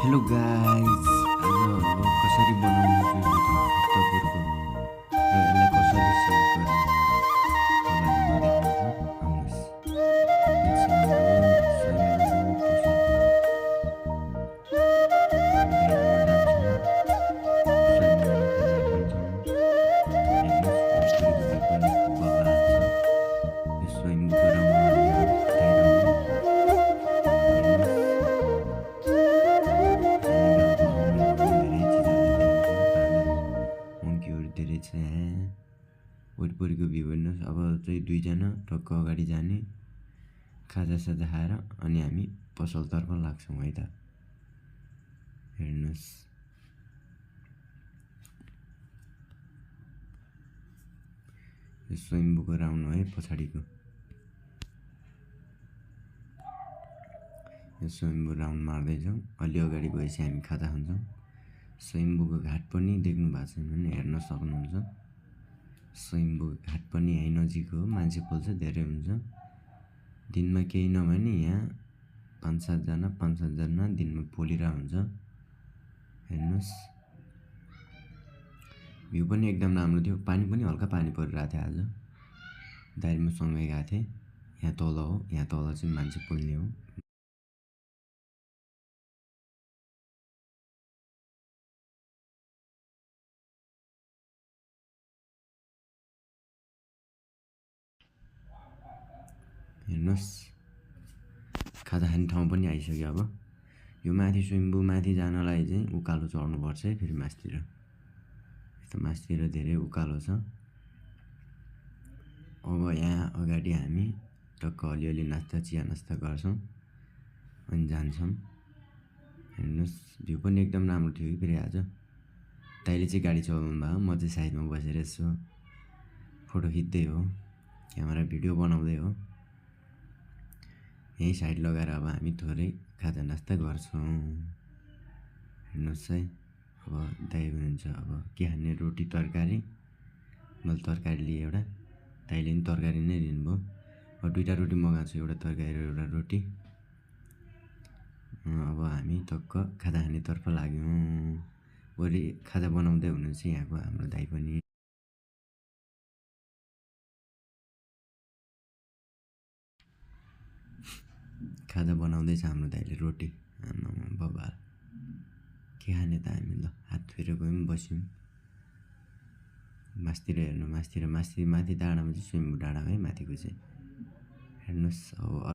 Hello guys, आज अब कसरी बनाउनु जुइलो त भक्तपुरको र यसलाई कसरी सेभ गर्ने तपाईँलाई म देखाउँछु। आउनुहोस्, यो चाहिँ हाम्रो स्वयम्भू पसल हो। अब दाइकोमा जान्छौँ, स्वयम्भूमा खोज्न थाल्छौँ। हेर्नुहोस्, वरिपरिको भ्यू पनि यस्तो बवाल छ। यो स्वयम्भूको राउन्डमा हो, दाइ राउन्ड हेर्नुहोस्। त्यहाँनिर अब आउनुभयो भने धेरै चिजहरू देखिन्छ, बाँदर मङ्कीहरू धेरै छ यहाँ। वरिपरिको भ्यू हेर्नुहोस्। अब चाहिँ दुईजना टक्क अगाडि जाने, खाजासाजा खाएर अनि हामी पसलतर्फ लाग्छौँ है त। हेर्नुहोस्, यो स्वयम्भूको राउन्ड हो है पछाडिको। यो स्वयम्भू राउन्ड मार्दैछौँ। अलि अगाडि गएपछि हामी खाजा खान्छौँ। स्वयम्भूको घाट पनि देख्नु भएको छैन भने हेर्न सक्नुहुन्छ। स्वयम्भू घाट पनि यहीँ नजिक हो, मान्छे पोल्छ धेरै हुन्छ। दिनमा केही नभए पनि यहाँ 5-7जना दिनमा पोलिरहेको हुन्छ। हेर्नुहोस्, भ्यू पनि एकदम राम्रो थियो। पानी पनि हल्का पानी परिरहेको थियो आज। दाइ म सँगै गएको थिएँ। यहाँ तल हो, यहाँ तल चाहिँ मान्छे पोल्ने हो। हेर्नुहोस्, खाजा खाने ठाउँ पनि आइसक्यो। अब यो माथि स्वयम्भू माथि जानलाई चाहिँ उकालो चढ्नुपर्छ है। फेरि मास्तिर यस्तो मास्तिर धेरै उकालो छ। अब यहाँ अगाडि हामी टक्क अलिअलि नास्ता चिया नास्ता गर्छौँ अनि जान्छौँ। हेर्नुहोस्, भ्यू पनि एकदम राम्रो थियो कि फेरि आज। दाइले चाहिँ गाडी चलाउनु भएको, म चाहिँ साइडमा बसेर यसो फोटो खिच्दै हो, क्यामेरा भिडियो बनाउँदै हो। यहीँ साइड लगाएर अब हामी थोरै खाजा नास्ता गर्छौँ। हेर्नुहोस् है, अब दाइ हुनुहुन्छ अब के खाने, रोटी तरकारी। मैले तरकारी लिएँ एउटा, दाइले पनि तरकारी नै लिनुभयो। अब दुईवटा रोटी मगाएको छु, एउटा तरकारी र एउटा रोटी। अब हामी टक्क खाजा खानेतर्फ लाग्यौँ। भोलि खाजा बनाउँदै हुनुहुन्छ यहाँको हाम्रो दाइ पनि। खाजा बनाउँदैछ हाम्रो दाइले रोटी। आमामा बबाल, के खाने त हामी? ल हात धोएर गयौँ, बस्यौँ। मास्तिर हेर्नु, माथि डाँडामा चाहिँ स्वयम्भू डाँडा है माथिको चाहिँ। हेर्नुहोस्, अब